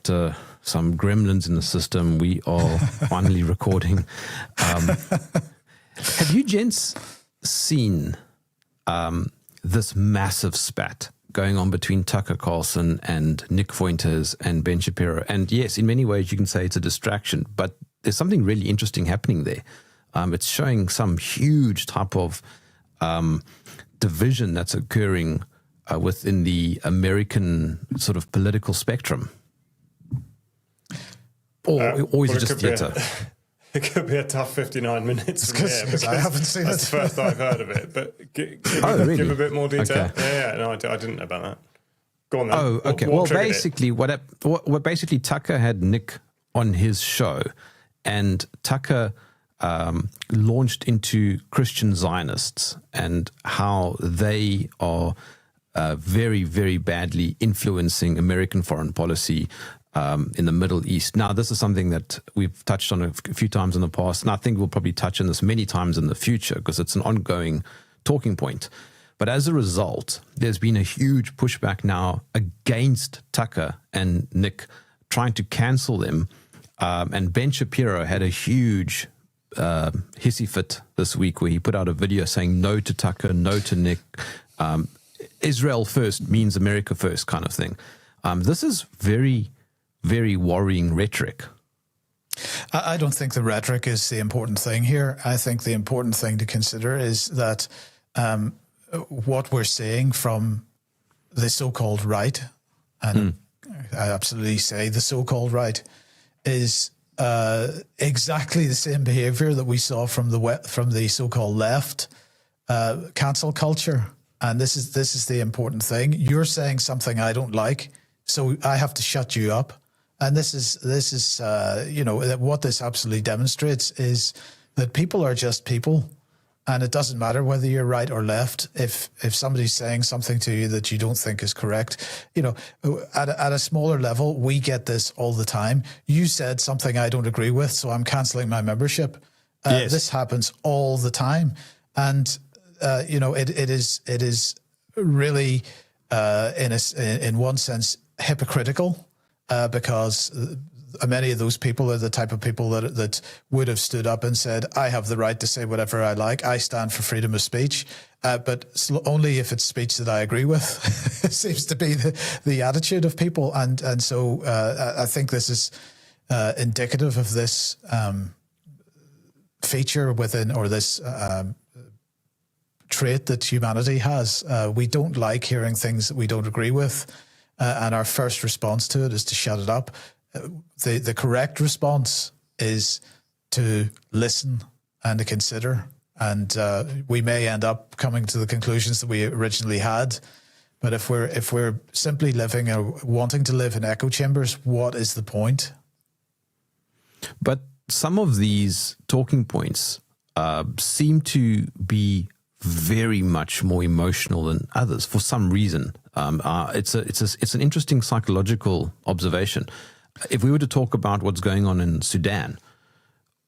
after some gremlins in the system, we are finally recording. Have you gents seen this massive spat going on between Tucker Carlson and Nick Fuentes and Ben Shapiro? And yes, in many ways you can say it's a distraction, but there's something really interesting happening there. It's showing some huge type of division that's occurring within the American sort of political spectrum. Or is it just theatre? It could be a tough 59 minutes from here, because I haven't seen that's it. the first I've heard of it. But give a bit more detail. Okay. No, I didn't know about that. Go on then. Oh, okay. Well, basically, what basically Tucker had Nick on his show, and Tucker launched into Christian Zionists and how they are very, very badly influencing American foreign policy in the Middle East. Now, this is something that we've touched on a few times in the past, and I think we'll probably touch on this many times in the future because it's an ongoing talking point. But as a result, there's been a huge pushback now against Tucker and Nick trying to cancel them. And Ben Shapiro had a huge hissy fit this week where he put out a video saying no to Tucker, no to Nick. Israel first means America first kind of thing. This is very, very worrying rhetoric. I don't think the rhetoric is the important thing here. I think the important thing to consider is that what we're seeing from the so-called right, and I absolutely say the so-called right, is exactly the same behavior that we saw from the so-called left, cancel culture. And this is the important thing. You're saying something I don't like, so I have to shut you up. And this is what this absolutely demonstrates is that people are just people, and it doesn't matter whether you're right or left. If somebody's saying something to you that you don't think is correct, at a smaller level, we get this all the time. You said something I don't agree with, so I'm cancelling my membership. Yes. This happens all the time, and it is really in one sense hypocritical. Because many of those people are the type of people that would have stood up and said, I have the right to say whatever I like. I stand for freedom of speech, but only if it's speech that I agree with. It seems to be the attitude of people. And so I think this is indicative of this feature within, or this trait that humanity has. We don't like hearing things that we don't agree with. And our first response to it is to shut it up. The correct response is to listen and to consider. And we may end up coming to the conclusions that we originally had. But if we're simply living or wanting to live in echo chambers, what is the point? But some of these talking points seem to be very much more emotional than others for some reason. It's an interesting psychological observation. If we were to talk about what's going on in Sudan,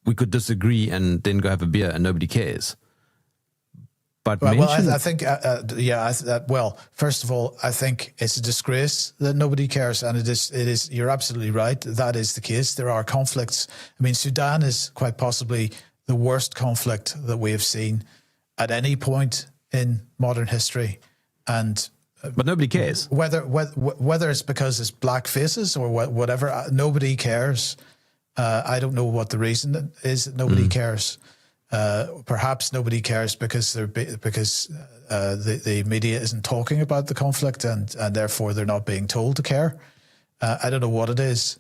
we could disagree and then go have a beer and nobody cares. But I think, first of all, I think it's a disgrace that nobody cares, and it is. You're absolutely right. That is the case. There are conflicts. I mean, Sudan is quite possibly the worst conflict that we have seen at any point in modern history, but nobody cares. Whether it's because it's black faces or whatever, nobody cares. I don't know what the reason is that nobody cares. Perhaps nobody cares because the media isn't talking about the conflict, and therefore they're not being told to care. I don't know what it is,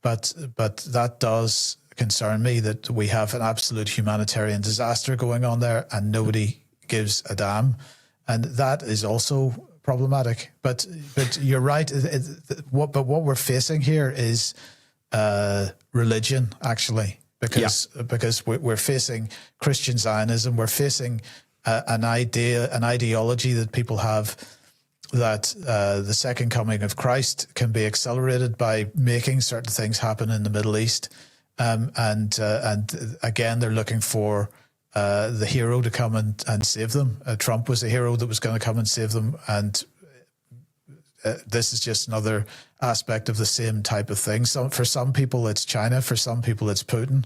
but that does concern me that we have an absolute humanitarian disaster going on there and nobody gives a damn, and that is also problematic. But you're right. What we're facing here is religion, actually, because we're facing Christian Zionism. We're facing an ideology that people have that the second coming of Christ can be accelerated by making certain things happen in the Middle East. And again, they're looking for the hero to come and save them. Trump was a hero that was going to come and save them. And this is just another aspect of the same type of thing. So for some people it's China, for some people it's Putin,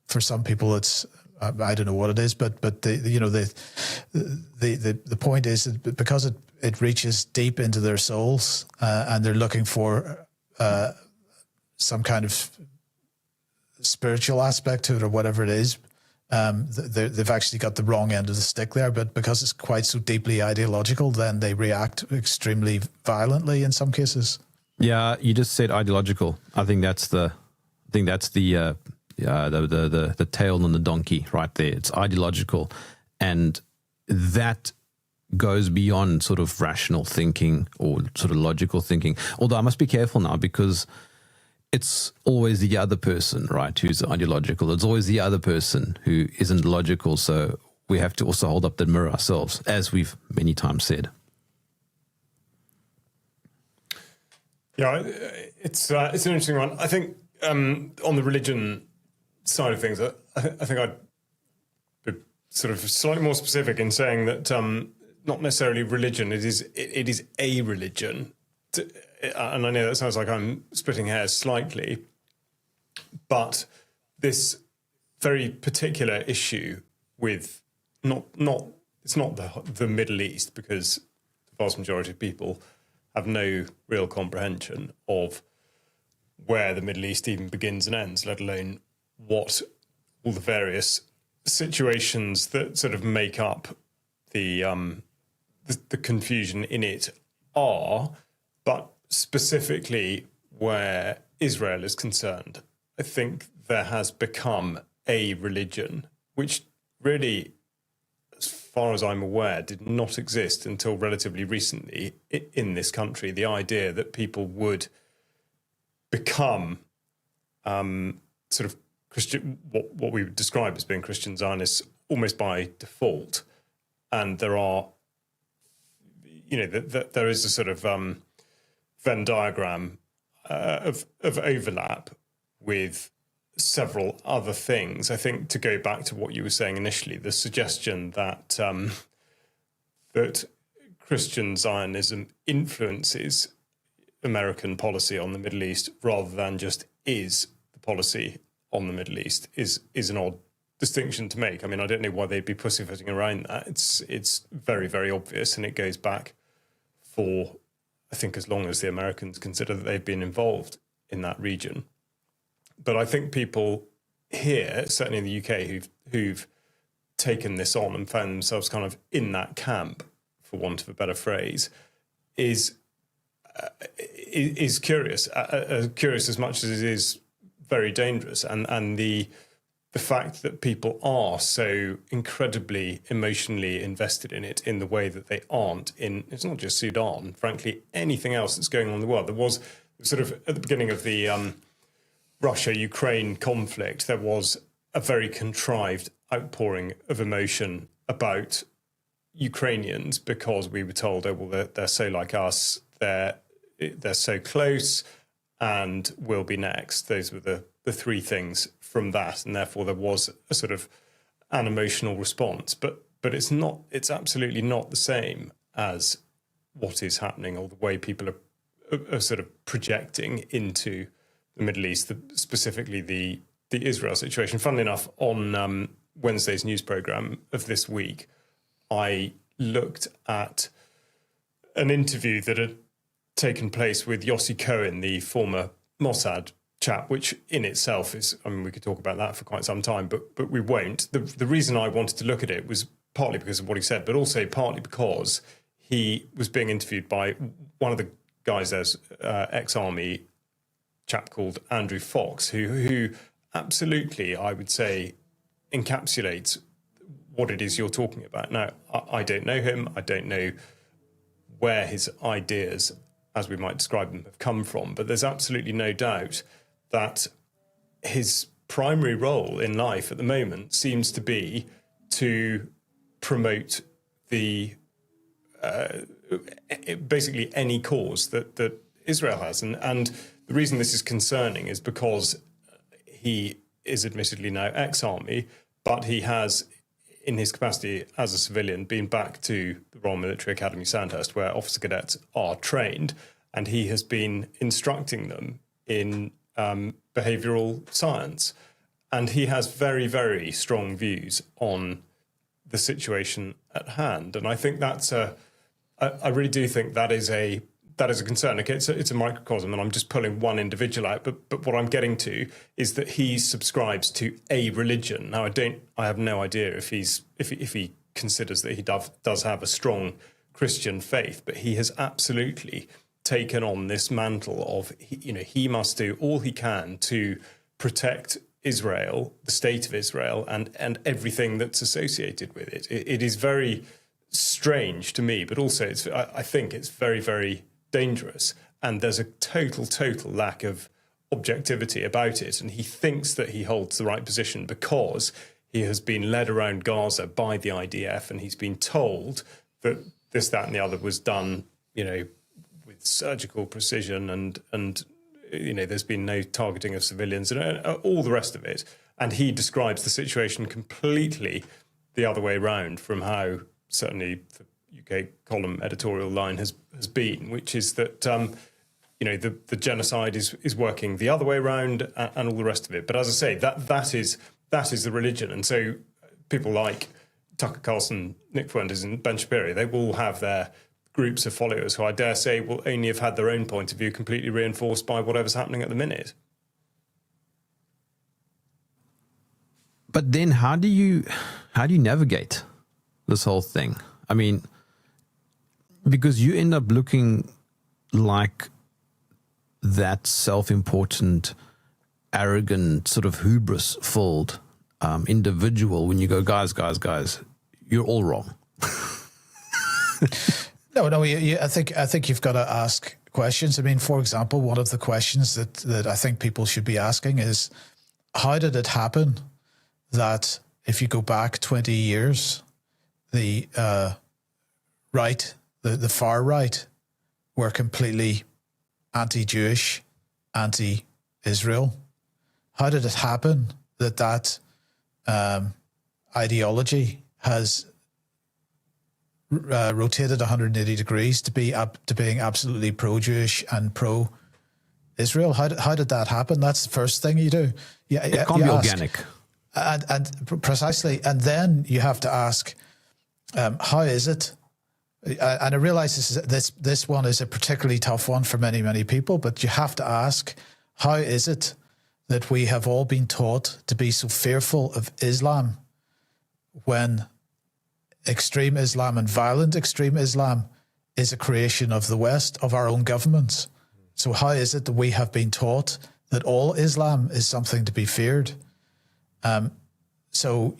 for some people it's I don't know what it is, but the point is that because it reaches deep into their souls, and they're looking for some kind of spiritual aspect to it or whatever it is. They've actually got the wrong end of the stick there, but because it's quite so deeply ideological, then they react extremely violently in some cases. Yeah, you just said ideological. I think that's the tail on the donkey right there. It's ideological, and that goes beyond sort of rational thinking or sort of logical thinking. Although I must be careful now, because it's always the other person, right, who's ideological. It's always the other person who isn't logical. So we have to also hold up the mirror ourselves, as we've many times said. Yeah, it's an interesting one. I think on the religion side of things, I think I'd be sort of slightly more specific in saying that not necessarily religion. It is a religion. And I know that sounds like I'm splitting hairs slightly, but this very particular issue with it's not the Middle East, because the vast majority of people have no real comprehension of where the Middle East even begins and ends, let alone what all the various situations that sort of make up the confusion in it are, but specifically where Israel is concerned, I think there has become a religion which really, as far as I'm aware, did not exist until relatively recently in this country. The idea that people would become sort of Christian, what we would describe as being Christian Zionists almost by default, and there are, there is a sort of Venn diagram of overlap with several other things. I think, to go back to what you were saying initially, the suggestion that that Christian Zionism influences American policy on the Middle East rather than just is the policy on the Middle East is an odd distinction to make. I mean, I don't know why they'd be pussyfooting around that. It's very, very obvious, and it goes back for, I think, as long as the Americans consider that they've been involved in that region. But I think people here, certainly in the UK, who've taken this on and found themselves kind of in that camp, for want of a better phrase, is curious, curious as much as it is very dangerous. And the fact that people are so incredibly emotionally invested in it in the way that they aren't in, it's not just Sudan, frankly, anything else that's going on in the world. There was sort of, at the beginning of the Russia-Ukraine conflict, there was a very contrived outpouring of emotion about Ukrainians because we were told, oh, well, they're so like us, they're so close, and we'll be next. Those were the three things from that, and therefore there was a sort of an emotional response. But it's absolutely not the same as what is happening or the way people are sort of projecting into the Middle East, specifically the Israel situation. Funnily enough, on Wednesday's news programme of this week, I looked at an interview that had taken place with Yossi Cohen, the former Mossad chap, which in itself is, I mean, we could talk about that for quite some time, but we won't. The reason I wanted to look at it was partly because of what he said, but also partly because he was being interviewed by one of the guys there's ex-army chap called Andrew Fox, who absolutely, I would say, encapsulates what it is you're talking about. Now, I don't know him. I don't know where his ideas, as we might describe them, have come from, but there's absolutely no doubt that his primary role in life at the moment seems to be to promote the basically any cause that Israel has. And the reason this is concerning is because he is admittedly now ex-army, but he has, in his capacity as a civilian, been back to the Royal Military Academy Sandhurst, where officer cadets are trained. and he has been instructing them in behavioral science. And he has very, very strong views on the situation at hand. And I think I really do think that is a concern. Okay, it's a microcosm, and I'm just pulling one individual out. But what I'm getting to is that he subscribes to a religion. Now, I have no idea if he considers that he does have a strong Christian faith, but he has absolutely taken on this mantle of, he must do all he can to protect Israel, the state of Israel, and everything that's associated with it. It is very strange to me, but also I think it's very, very dangerous. And there's a total lack of objectivity about it. And he thinks that he holds the right position because he has been led around Gaza by the IDF, and he's been told that this, that, and the other was done, with surgical precision, and there's been no targeting of civilians and all the rest of it. And he describes the situation completely the other way around from how certainly the UK column editorial line has been, which is that, the genocide is working the other way around and all the rest of it. But as I say, that is the religion. And so people like Tucker Carlson, Nick Fuentes and Ben Shapiro, they will have their groups of followers who I dare say will only have had their own point of view completely reinforced by whatever's happening at the minute. But then how do you navigate this whole thing? I mean, because you end up looking like that self-important, arrogant, sort of hubris-filled individual when you go, guys, you're all wrong. No. I think you've got to ask questions. I mean, for example, one of the questions that I think people should be asking is, how did it happen that if you go back 20 years, the right, the far right, were completely anti-Jewish, anti-Israel? How did it happen that ideology has rotated 180 degrees to being absolutely pro-Jewish and pro-Israel? How did that happen? That's the first thing you do. It can't be organic. And precisely. And then you have to ask, how is it? And I realize this one is a particularly tough one for many, many people, but you have to ask, how is it that we have all been taught to be so fearful of Islam when extreme Islam and violent extreme Islam is a creation of the West, of our own governments? So how is it that we have been taught that all Islam is something to be feared? So,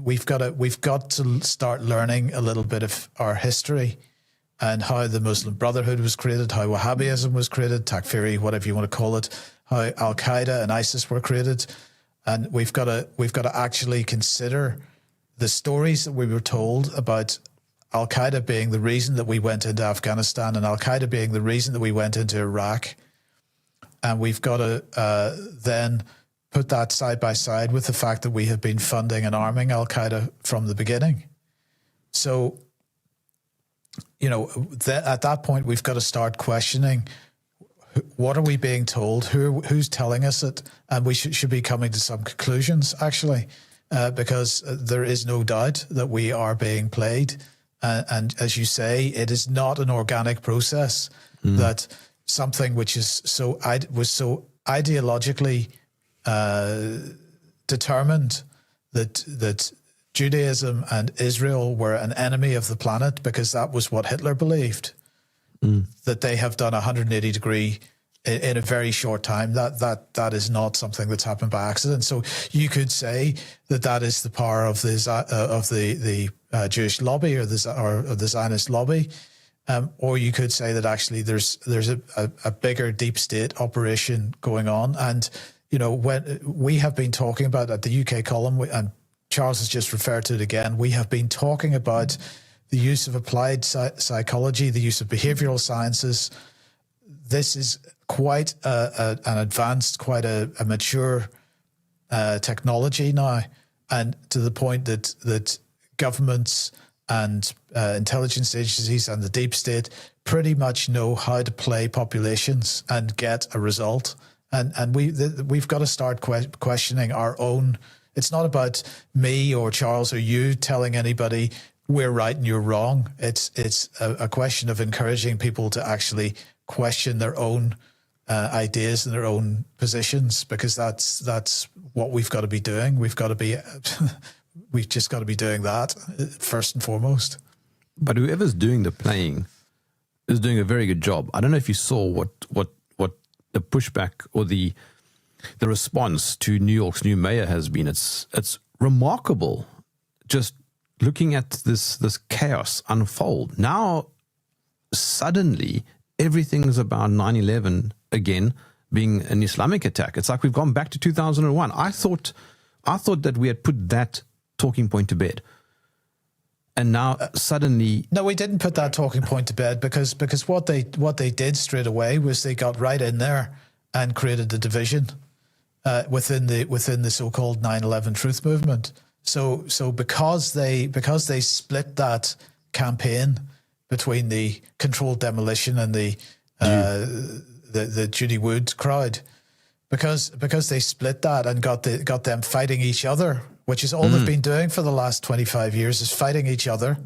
we've got to start learning a little bit of our history and how the Muslim Brotherhood was created, how Wahhabism was created, Takfiri, whatever you want to call it, how Al-Qaeda and ISIS were created. And we've got to actually consider the stories that we were told about Al-Qaeda being the reason that we went into Afghanistan and Al-Qaeda being the reason that we went into Iraq. And we've got to then put that side by side with the fact that we have been funding and arming Al-Qaeda from the beginning. So, at that point, we've got to start questioning, what are we being told? Who's telling us it? And we should be coming to some conclusions, actually, because there is no doubt that we are being played. And as you say, it is not an organic process that something which is was so ideologically determined that Judaism and Israel were an enemy of the planet, because that was what Hitler believed, that they have done 180 degree in a very short time. That is not something that's happened by accident. So you could say that is the power of the Jewish lobby or the Zionist lobby, or you could say that actually there's a bigger deep state operation going on. And when we have been talking about at the UK column, and Charles has just referred to it again, we have been talking about the use of applied psychology, the use of behavioral sciences. This is quite an advanced, quite a mature technology now, and to the point that governments and intelligence agencies and the deep state pretty much know how to play populations and get a result. And we've got to start questioning our own. It's not about me or Charles or you telling anybody we're right and you're wrong. It's a question of encouraging people to actually question their own ideas and their own positions, because that's what we've got to be doing. We've just got to be doing that first and foremost. But whoever's doing the playing is doing a very good job. I don't know if you saw what the pushback or the response to New York's new mayor has been. It's remarkable, just looking at this chaos unfold. Now suddenly everything is about 9/11 again being an Islamic attack. It's like we've gone back to 2001. I thought that we had put that talking point to bed. And now suddenly... No, we didn't put that talking point to bed because what they did straight away was they got right in there and created a division within the so-called 9/11 truth movement. So because they split that campaign between the controlled demolition and the Judy Wood crowd, because they split that and got them fighting each other, which is all they've been doing for the last 25 years, is fighting each other.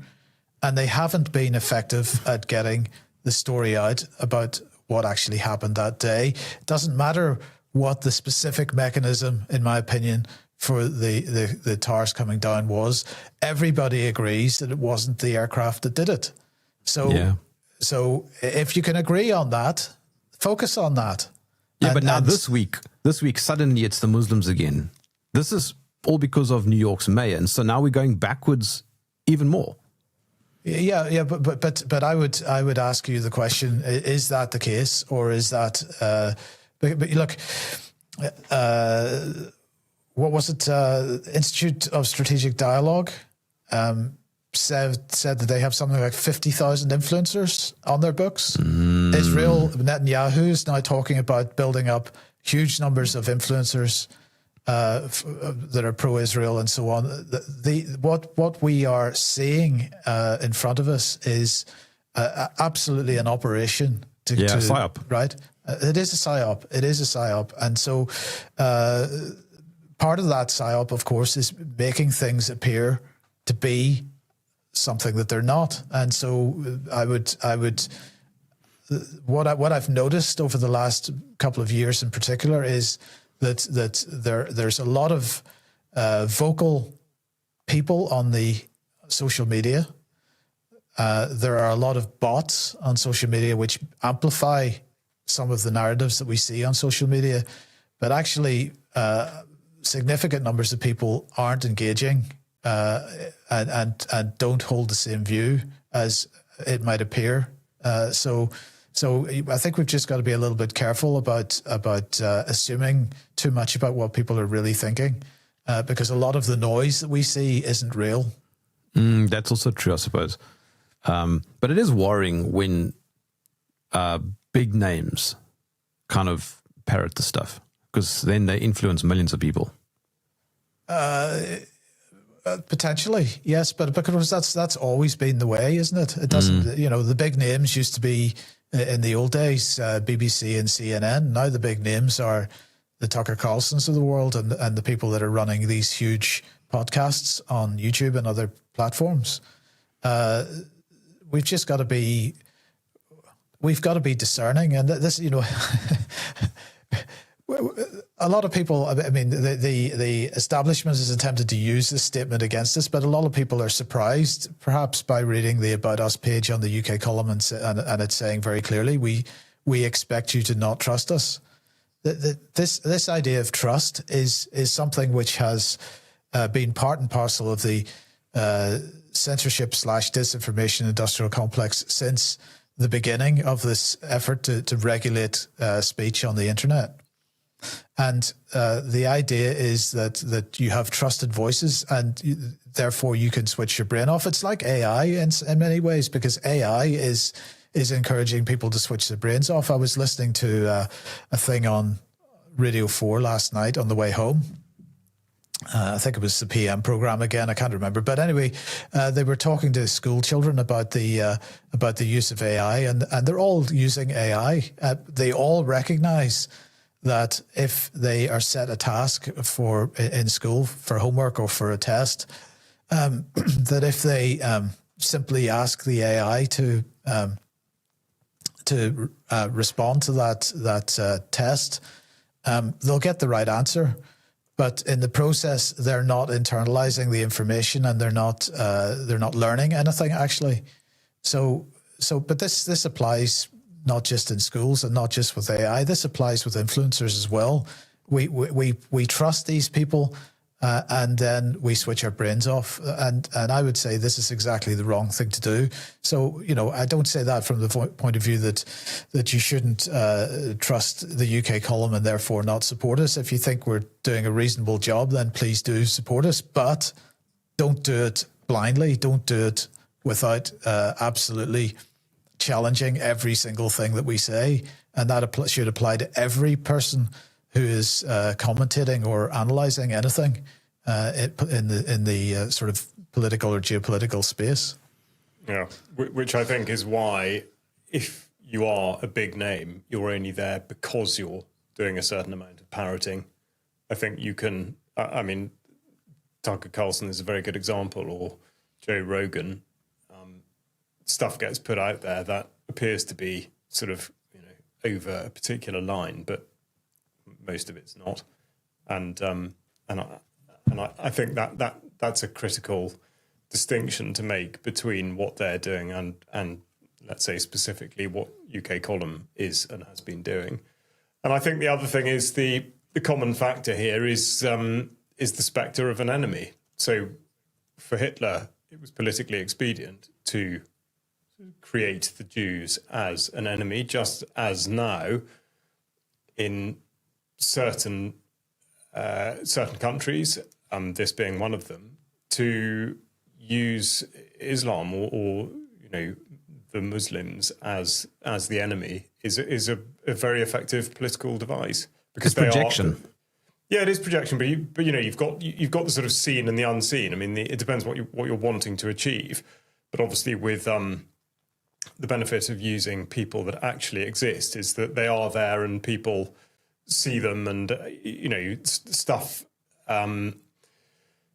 And they haven't been effective at getting the story out about what actually happened that day. It doesn't matter what the specific mechanism, in my opinion, for the towers coming down was. Everybody agrees that it wasn't the aircraft that did it. So if you can agree on that, focus on that. Yeah, but now this week, suddenly it's the Muslims again. This is all because of New York's mayor, and so now we're going backwards even more. Yeah, but I would ask you the question: is that the case, or is that? But look, what was it? Institute of Strategic Dialogue said that they have something like 50,000 influencers on their books. Israel, Netanyahu is now talking about building up huge numbers of influencers that are pro-Israel and so on. What we are seeing in front of us is absolutely an operation to psyop. Right? It is a psyop. It is a psyop. And so part of that psyop, of course, is making things appear to be something that they're not. And so what I've noticed over the last couple of years in particular is that there's a lot of vocal people on the social media. There are a lot of bots on social media which amplify some of the narratives that we see on social media, but actually significant numbers of people aren't engaging and don't hold the same view as it might appear. So I think we've just got to be a little bit careful about assuming too much about what people are really thinking, because a lot of the noise that we see isn't real. That's also true, I suppose. But it is worrying when big names kind of parrot the stuff, because then they influence millions of people. Potentially, yes, but because that's always been the way, isn't it? It doesn't, the big names used to be in the old days, BBC and CNN. Now the big names are the Tucker Carlsons of the world and the people that are running these huge podcasts on YouTube and other platforms. We've just got to be, discerning, and this, a lot of people, I mean, the establishment has attempted to use this statement against us, but a lot of people are surprised, perhaps by reading the About Us page on the UK column and it's saying very clearly, we expect you to not trust us. This idea of trust is something which has been part and parcel of the censorship/disinformation industrial complex since the beginning of this effort to regulate speech on the internet. And the idea is that you have trusted voices and therefore you can switch your brain off. It's like AI in many ways, because AI is encouraging people to switch their brains off. I was listening to a thing on Radio 4 last night on the way home, I think it was the PM program again. I can't remember, but anyway, they were talking to school children about the use of AI, and they're all using AI. They all recognize that if they are set a task in school for homework or for a test, that if they simply ask the AI to respond to that test, they'll get the right answer. But in the process, they're not internalizing the information, and they're not learning anything actually. But this applies not just in schools and not just with AI. This applies with influencers as well. We trust these people, and then we switch our brains off. And I would say this is exactly the wrong thing to do. So, I don't say that from the point of view that you shouldn't trust the UK column and therefore not support us. If you think we're doing a reasonable job, then please do support us. But don't do it blindly. Don't do it without absolutely challenging every single thing that we say. And that should apply to every person who is commentating or analysing anything in the sort of political or geopolitical space. Yeah, which I think is why, if you are a big name, you're only there because you're doing a certain amount of parroting. I think you can, Tucker Carlson is a very good example, or Joe Rogan. Stuff gets put out there that appears to be sort of, over a particular line, but most of it's not, and I think that's a critical distinction to make between what they're doing and let's say specifically what UK column is and has been doing. And I think the other thing is the common factor here is the spectre of an enemy. So for Hitler, it was politically expedient to create the Jews as an enemy, just as now in certain countries, this being one of them, to use Islam or the Muslims as the enemy is a very effective political device, because it's projection. It is projection, but you've got the sort of seen and the unseen. I mean, it depends what you're wanting to achieve, but obviously with the benefit of using people that actually exist is that they are there and people see them, and stuff.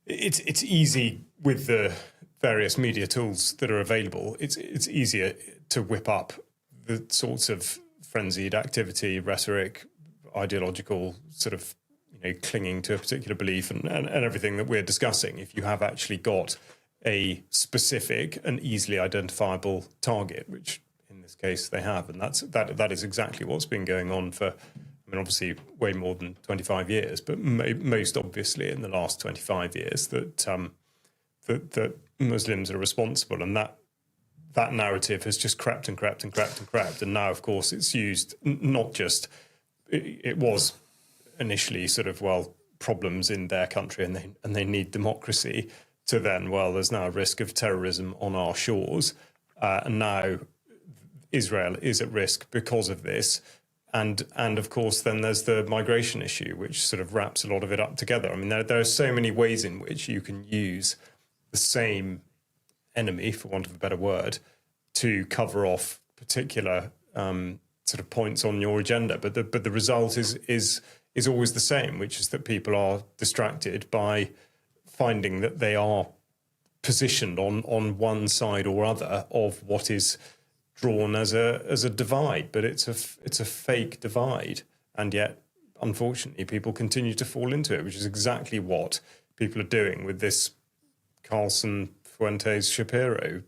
It's easy with the various media tools that are available. It's easier to whip up the sorts of frenzied activity, rhetoric, ideological sort of clinging to a particular belief and everything that we're discussing, if you have actually got a specific and easily identifiable target, which in this case they have, and that is exactly what's been going on for, obviously way more than 25 years, but most obviously in the last 25 years that Muslims are responsible, and that narrative has just crept and crept and crept and crept, and now of course it's used not just, it was initially sort of problems in their country and they need democracy, to then there's now a risk of terrorism on our shores, and now Israel is at risk because of this. And of course, then there's the migration issue, which sort of wraps a lot of it up together. There are so many ways in which you can use the same enemy, for want of a better word, to cover off particular sort of points on your agenda. But the result is always the same, which is that people are distracted by finding that they are positioned on one side or other of what is drawn as a divide, but it's a fake divide, and yet unfortunately people continue to fall into it, which is exactly what people are doing with this Carlson, Fuentes, Shapiro,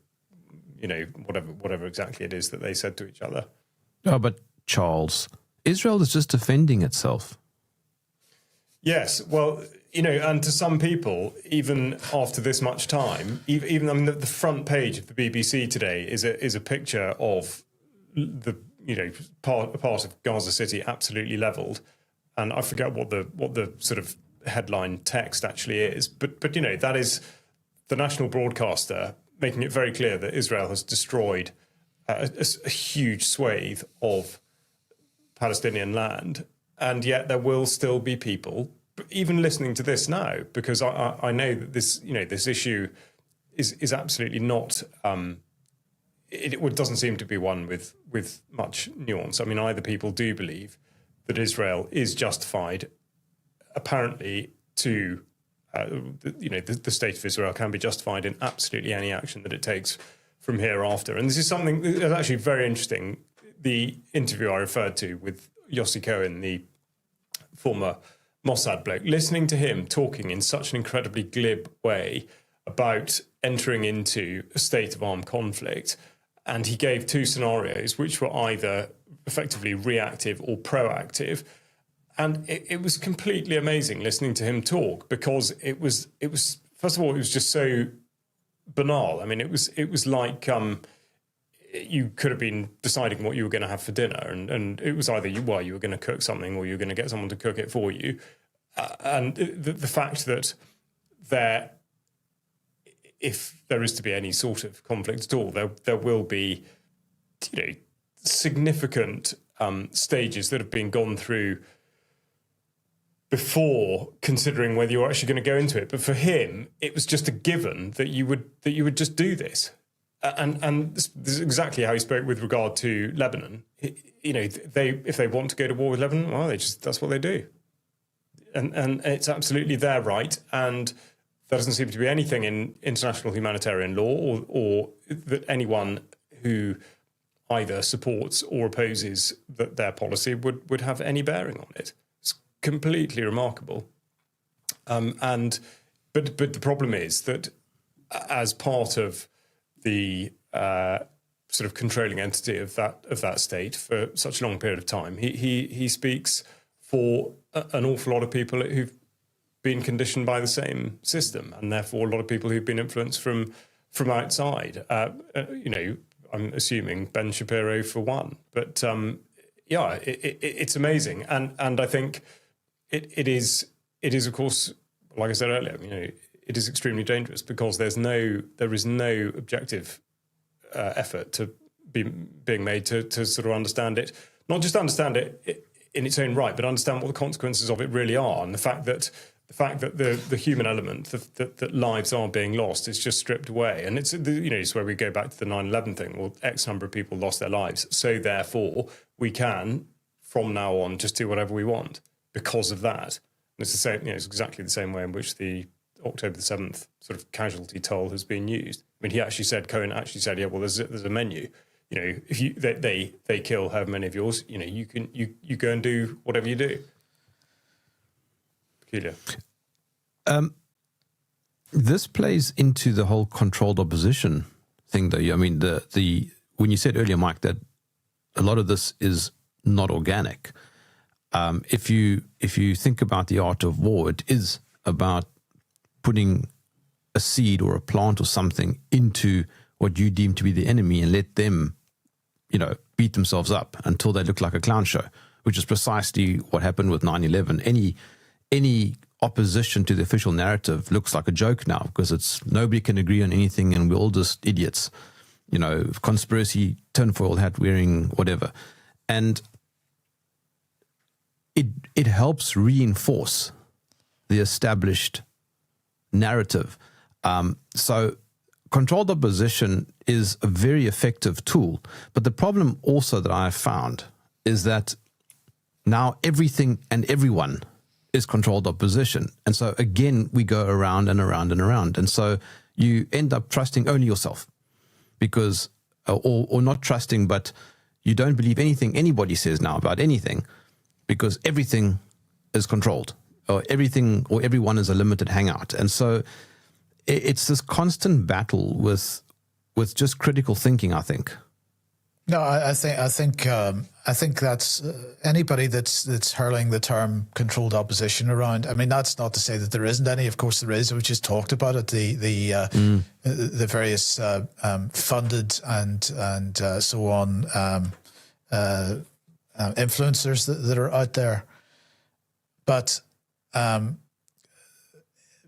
whatever exactly it is that they said to each other. Oh, but Charles, Israel is just defending itself. Yes, well, and to some people, even after this much time, even the front page of the BBC today is a picture of the part of Gaza City absolutely leveled, and I forget what the sort of headline text actually is, but that is the national broadcaster making it very clear that Israel has destroyed a huge swathe of Palestinian land, and yet there will still be people even listening to this now, because I know that this issue is absolutely not. It doesn't seem to be one with much nuance. I mean, either people do believe that Israel is justified, apparently, to the state of Israel can be justified in absolutely any action that it takes from hereafter. And this is something that's actually very interesting. The interview I referred to with Yossi Cohen, the former Mossad bloke, listening to him talking in such an incredibly glib way about entering into a state of armed conflict. And he gave two scenarios, which were either effectively reactive or proactive. And it was completely amazing listening to him talk, because it was first of all, it was just so banal. I mean, it was like you could have been deciding what you were going to have for dinner, and it was either you were going to cook something or you were going to get someone to cook it for you. And the fact that if there is to be any sort of conflict at all, there will be, significant stages that have been gone through before considering whether you're actually going to go into it. But for him, it was just a given that you would just do this. And this is exactly how he spoke with regard to Lebanon. If they want to go to war with Lebanon, well, that's what they do. And it's absolutely their right. And there doesn't seem to be anything in international humanitarian law or that anyone who either supports or opposes their policy would have any bearing on it. It's completely remarkable. But the problem is that as part of the sort of controlling entity of that state for such a long period of time, he speaks for an awful lot of people who've been conditioned by the same system, and therefore a lot of people who've been influenced from outside. I'm assuming Ben Shapiro for one, but it's amazing, and I think it is of course, like I said earlier, it is extremely dangerous because there is no objective effort to being made to sort of understand it, not just understand it in its own right, but understand what the consequences of it really are, and the fact that the human element, that lives are being lost, is just stripped away. And it's where we go back to the 9/11 thing. Well, X number of people lost their lives, so therefore we can, from now on, just do whatever we want because of that. And it's the same. It's exactly the same way in which the October the 7th sort of casualty toll has been used. I mean, Cohen actually said, yeah, well, there's a menu. If they kill however many of yours, you go and do whatever you do. Peculiar. This plays into the whole controlled opposition thing, though. I mean, the when you said earlier, Mike, that a lot of this is not organic. If you think about the art of war, it is about putting a seed or a plant or something into what you deem to be the enemy and let them, beat themselves up until they look like a clown show, which is precisely what happened with 9/11. Any opposition to the official narrative looks like a joke now because nobody can agree on anything and we're all just idiots, conspiracy, tinfoil hat wearing, whatever. And it helps reinforce the established narrative. So controlled opposition is a very effective tool. But the problem also that I have found is that now everything and everyone is controlled opposition. And so again, we go around and around and around. And so you end up trusting only yourself because, or not trusting, but you don't believe anything anybody says now about anything because everything is controlled or everything or everyone is a limited hangout. And so it's this constant battle with just critical thinking, I think. No, I think that's anybody that's hurling the term controlled opposition around. I mean, that's not to say that there isn't any. Of course, there is. We just talked about it. The various funded and so on influencers that are out there, but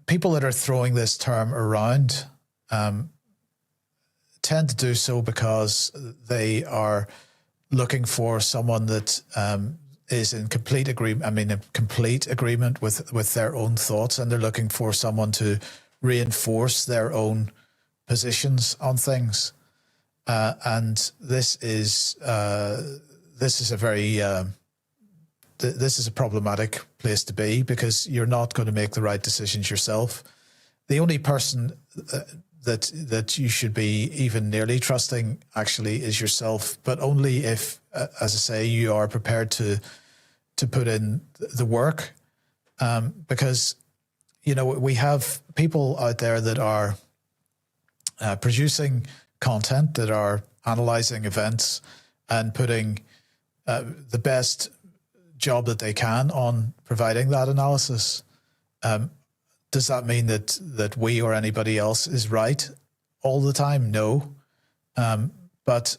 people that are throwing this term around tend to do so because they are looking for someone that is in complete agreement. I mean, in complete agreement with their own thoughts, and they're looking for someone to reinforce their own positions on things. And this is a very this is a problematic place to be, because you're not going to make the right decisions yourself. The only person that you should be even nearly trusting actually is yourself, but only if, as I say, you are prepared to put in the work, because we have people out there that are producing content, that are analyzing events and putting the best job that they can on providing that analysis. Does that mean that we or anybody else is right all the time? No. But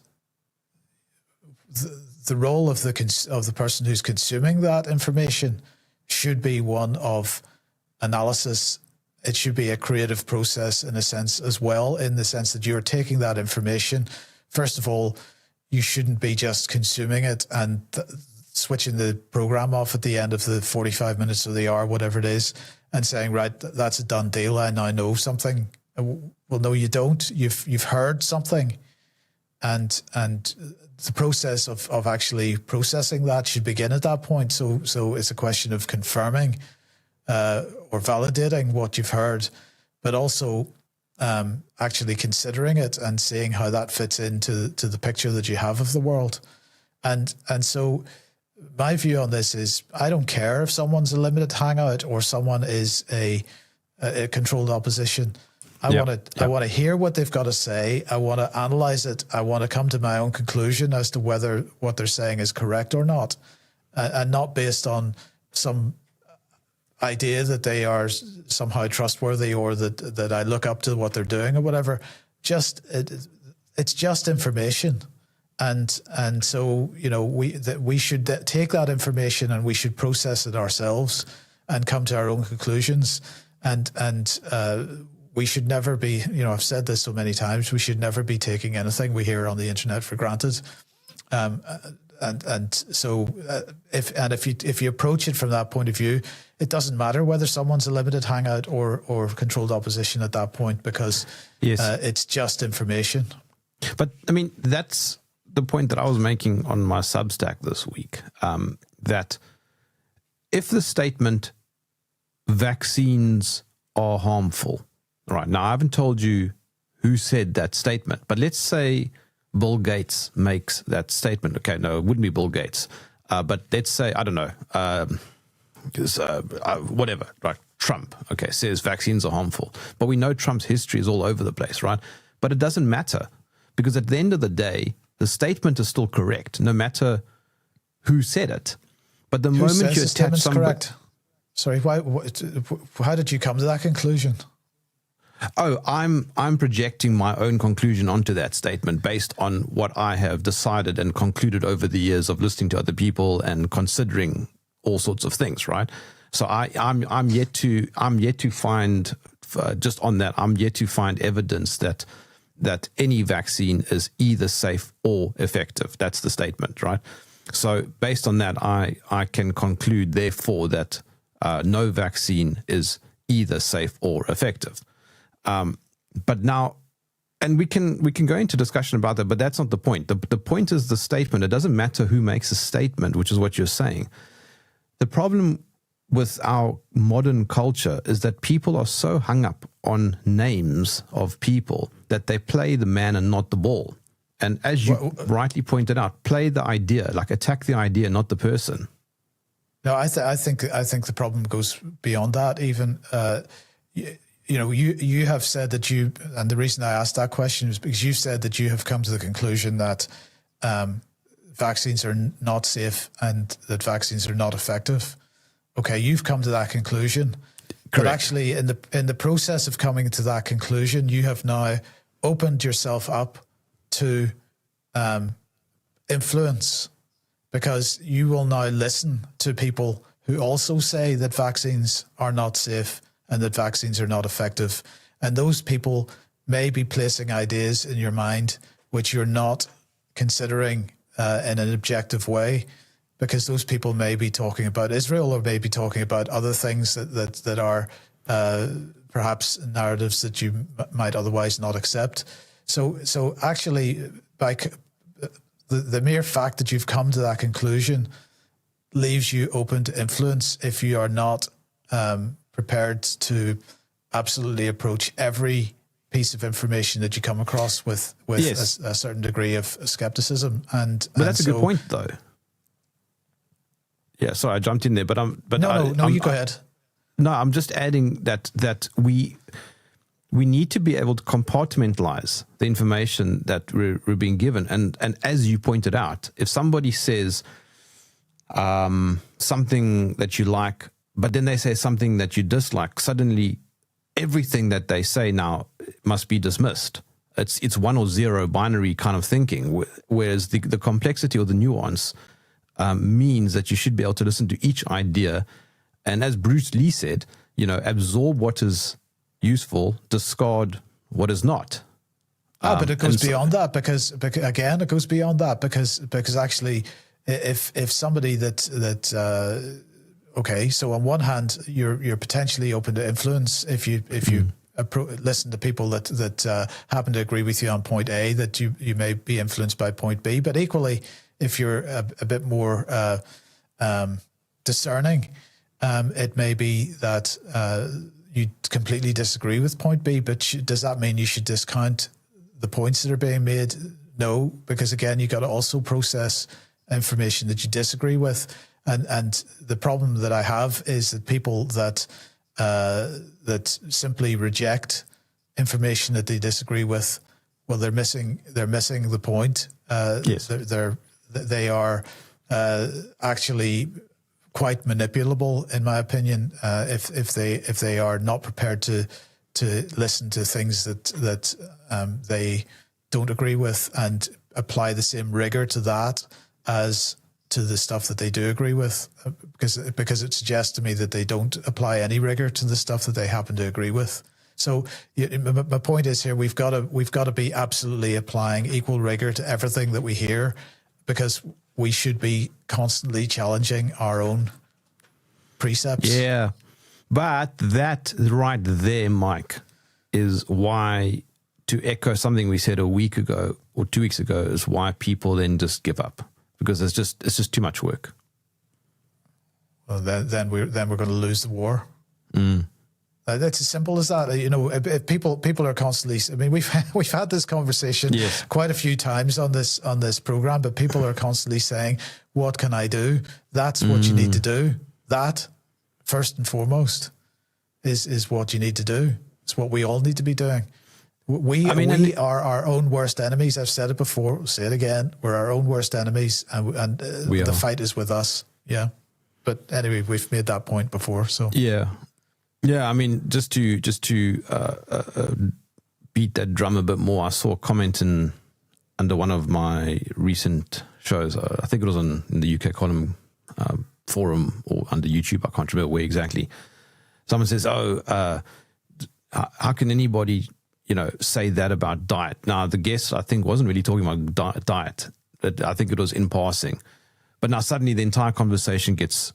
the role of the person who's consuming that information should be one of analysis. It should be a creative process in a sense as well, in the sense that you're taking that information. First of all, you shouldn't be just consuming it and switching the program off at the end of the 45 minutes or the hour, whatever it is, and saying, right, that's a done deal. I now know something. Well, no, you don't. You've heard something. And the process of actually processing that should begin at that point. So it's a question of confirming or validating what you've heard, but also actually considering it and seeing how that fits into the picture that you have of the world. And so my view on this is, I don't care if someone's a limited hangout or someone is a controlled opposition. I want to hear what they've got to say. I want to analyze it. I want to come to my own conclusion as to whether what they're saying is correct or not, and not based on some idea that they are somehow trustworthy or that I look up to what they're doing or whatever. It's just information. And so, we should take that information and we should process it ourselves and come to our own conclusions. And we should never be, I've said this so many times, we should never be taking anything we hear on the internet for granted. So if you approach it from that point of view, it doesn't matter whether someone's a limited hangout or controlled opposition at that point, because it's just information. But I mean, that's the point that I was making on my Substack this week, that if the statement vaccines are harmful, right, now I haven't told you who said that statement, but let's say Bill Gates makes that statement. Okay, no, it wouldn't be Bill Gates, but let's say, I don't know, whatever, right? Trump, okay, says vaccines are harmful, but we know Trump's history is all over the place, right? But it doesn't matter, because at the end of the day, the statement is still correct, no matter who said it. But the moment you attach something, correct. Sorry, how did you come to that conclusion? Oh, I'm projecting my own conclusion onto that statement based on what I have decided and concluded over the years of listening to other people and considering all sorts of things, right? So I'm yet to find just on that. I'm yet to find evidence that any vaccine is either safe or effective. That's the statement, right? So based on that, I can conclude, therefore, that no vaccine is either safe or effective. But now, and we can go into discussion about that, but that's not the point. The point is the statement. It doesn't matter who makes a statement, which is what you're saying. The problem with our modern culture is that people are so hung up on names of people that they play the man and not the ball. And as you rightly pointed out, play the idea, like attack the idea, not the person. No, I think the problem goes beyond that. Even you have said that and the reason I asked that question is because you said that you have come to the conclusion that vaccines are not safe and that vaccines are not effective. Okay, you've come to that conclusion. Correct. But actually, in the process of coming to that conclusion, you have now opened yourself up to influence, because you will now listen to people who also say that vaccines are not safe and that vaccines are not effective. And those people may be placing ideas in your mind which you're not considering in an objective way, because those people may be talking about Israel or may be talking about other things that are perhaps narratives that you might otherwise not accept. So actually, by the mere fact that you've come to that conclusion leaves you open to influence if you are not prepared to absolutely approach every piece of information that you come across with Yes. a certain degree of skepticism. But that's a good point, though. Yeah, sorry, I jumped in there, but you go ahead. No, I'm just adding that we need to be able to compartmentalize the information that we're being given. And as you pointed out, if somebody says something that you like, but then they say something that you dislike, suddenly everything that they say now must be dismissed. It's 1 or 0 binary kind of thinking, whereas the complexity or the nuance means that you should be able to listen to each idea. And as Bruce Lee said, absorb what is useful, discard what is not. But it goes beyond that because again, it goes beyond that because actually, if somebody okay, so on one hand, you're potentially open to influence if you listen to people that happen to agree with you on point A, that you may be influenced by point B. But equally, if you're a bit more discerning, it may be that you completely disagree with point B. But does that mean you should discount the points that are being made? No, because again, you got to also process information that you disagree with. And the problem that I have is that people that simply reject information that they disagree with, well, they're missing the point. Yes. They are actually quite manipulable, in my opinion, if they are not prepared to listen to things that they don't agree with and apply the same rigor to that as to the stuff that they do agree with, because it suggests to me that they don't apply any rigor to the stuff that they happen to agree with. So my point is here, we've got to be absolutely applying equal rigor to everything that we hear, because we should be constantly challenging our own precepts. Yeah, but that right there, Mike, is why, to echo something we said a week ago or 2 weeks ago, is why people then just give up. Because it's just too much work. Well, then we're going to lose the war. That's as simple as that. If people are constantly. I mean, we've had this conversation quite a few times on this program, but people are constantly saying, "What can I do?" That's what you need to do. That first and foremost is what you need to do. It's what we all need to be doing. We are our own worst enemies. I've said it before. I'll say it again. We're our own worst enemies, and the fight is with us. Yeah, but anyway, we've made that point before. So yeah. I mean, just to beat that drum a bit more, I saw a comment under one of my recent shows. I think it was in the UK column forum or under YouTube. I can't remember where exactly. Someone says, "Oh, how can anybody?" say that about diet. Now, the guest, I think, wasn't really talking about diet. I think it was in passing. But now suddenly the entire conversation gets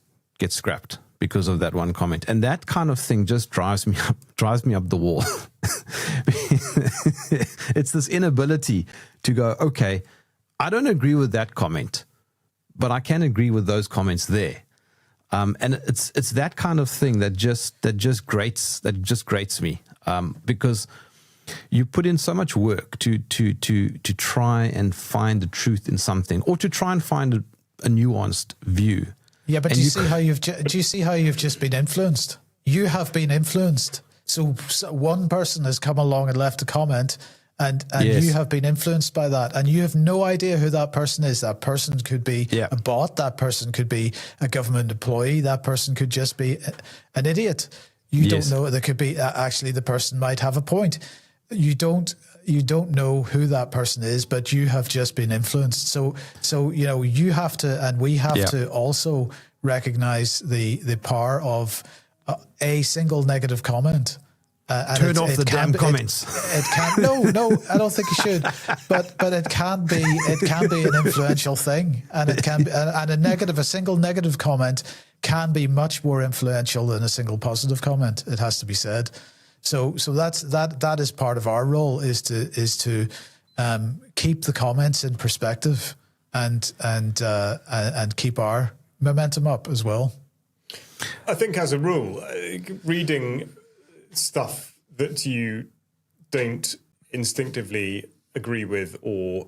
scrapped because of that one comment. And that kind of thing just drives me up the wall. It's this inability to go, okay, I don't agree with that comment, but I can agree with those comments there. And it's that kind of thing that just grates me, because you put in so much work to try and find the truth in something, or to try and find a nuanced view. Yeah, but do you see how you've just been influenced? You have been influenced. So one person has come along and left a comment, and yes. You have been influenced by that, and you have no idea who that person is. That person could be a bot. That person could be a government employee. That person could just be an idiot. You don't know. There could be actually the person might have a point. You don't know who that person is, but you have just been influenced. So you have to, and we have to also recognize the power of a single negative comment and Turn off the damn comments. It can no, I don't think you should. But it can be an influential thing, and it can be, and a single negative comment can be much more influential than a single positive comment. It has to be said. So that is part of our role, is to keep the comments in perspective and keep our momentum up as well. I think, as a rule, reading stuff that you don't instinctively agree with or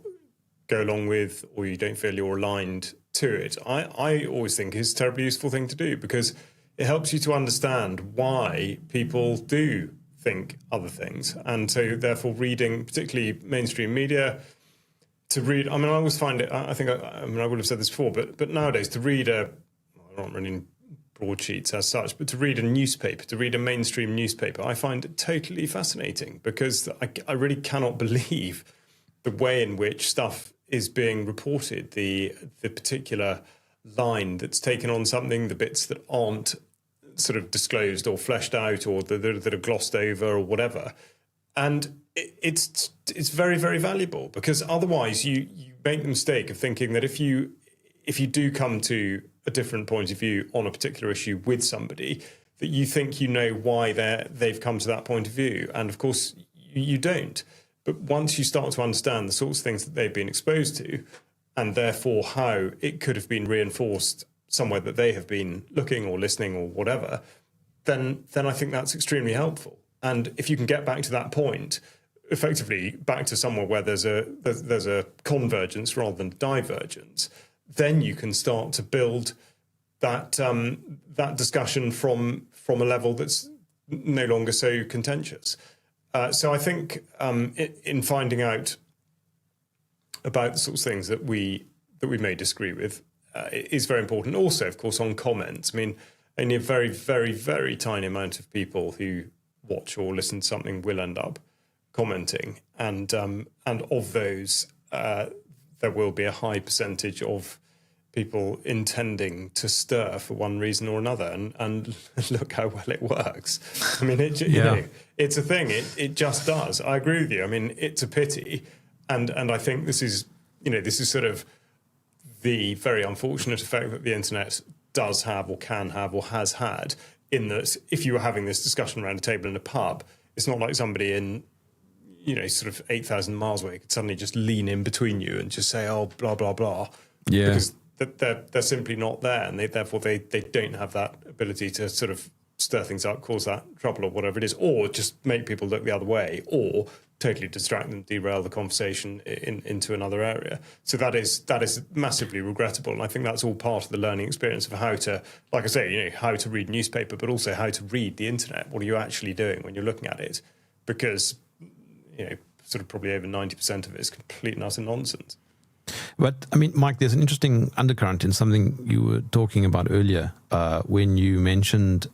go along with, or you don't feel you're aligned to it, I always think is a terribly useful thing to do, because it helps you to understand why people do think other things. And so therefore reading, particularly mainstream media, to read, I mean, I always find it, I would have said this before, but nowadays to read I don't really broadsheets as such, but to read a newspaper, to read a mainstream newspaper, I find it totally fascinating, because I really cannot believe the way in which stuff is being reported, the particular line that's taken on something, the bits that aren't sort of disclosed or fleshed out, or that are glossed over or whatever. And it's very, very valuable, because otherwise you make the mistake of thinking that if you do come to a different point of view on a particular issue with somebody, that you think you know why they've come to that point of view. And of course you don't. But once you start to understand the sorts of things that they've been exposed to, and therefore how it could have been reinforced somewhere that they have been looking or listening or whatever, then I think that's extremely helpful. And if you can get back to that point, effectively back to somewhere where there's a convergence rather than divergence, then you can start to build that discussion from a level that's no longer so contentious. So I think in finding out about the sorts of things that we may disagree with is very important. Also, of course, on comments. I mean, only a very, very, very tiny amount of people who watch or listen to something will end up commenting, and of those, there will be a high percentage of people intending to stir for one reason or another, and look how well it works. I mean, you know, it's a thing. It just does. I agree with you. I mean, it's a pity, and I think this is sort of the very unfortunate effect that the internet does have, or can have, or has had, in that if you were having this discussion around a table in a pub, it's not like somebody in, sort of 8,000 miles away could suddenly just lean in between you and just say, oh, blah, blah, blah. Yeah. Because they're simply not there, and therefore they don't have that ability to sort of stir things up, cause that trouble or whatever it is, or just make people look the other way, or totally distract them, derail the conversation into another area. So that is massively regrettable, and I think that's all part of the learning experience of how to, like I say, how to read newspaper, but also how to read the internet. What are you actually doing when you're looking at it? Because sort of probably over 90% of it is complete and utter nonsense. But, I mean, Mike, there's an interesting undercurrent in something you were talking about earlier when you mentioned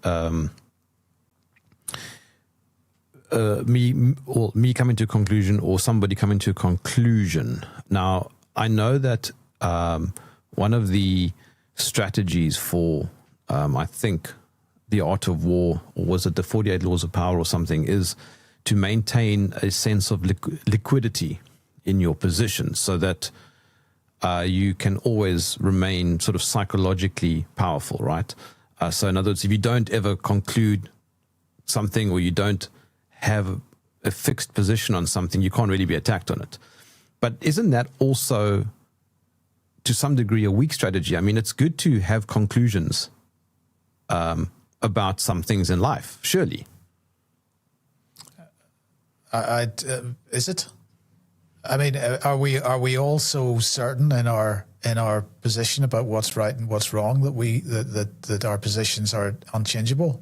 me coming to a conclusion, or somebody coming to a conclusion. Now, I know that one of the strategies for, I think, the art of war, or was it the 48 laws of power or something, is to maintain a sense of liquidity in your position, so that you can always remain sort of psychologically powerful, right? So in other words, if you don't ever conclude something, or you don't have a fixed position on something, you can't really be attacked on it. But isn't that also, to some degree, a weak strategy? I mean, it's good to have conclusions about some things in life, surely. Is it? I mean, are we all so certain in our position about what's right and what's wrong that our positions are unchangeable?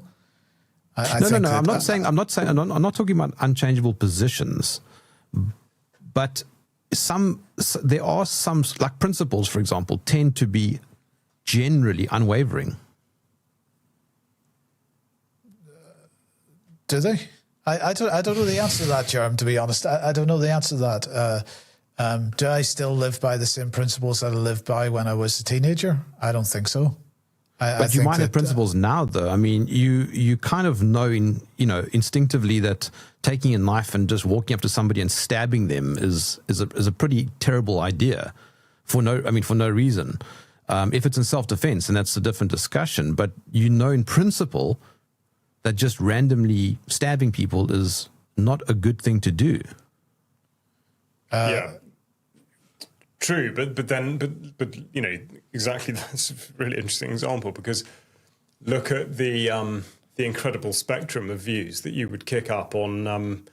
No. I'm not talking about unchangeable positions, but there are some, like principles, for example, tend to be generally unwavering. Do they? I don't know the answer to that, Jerm, to be honest. I don't know the answer to that. Do I still live by the same principles that I lived by when I was a teenager? I don't think so. But you might have principles now, though. I mean, you kind of know instinctively that taking a knife and just walking up to somebody and stabbing them is a pretty terrible idea for no reason. If it's in self-defense, then that's a different discussion. But in principle that just randomly stabbing people is not a good thing to do. Yeah. True, but exactly, that's a really interesting example, because look at the incredible spectrum of views that you would kick up on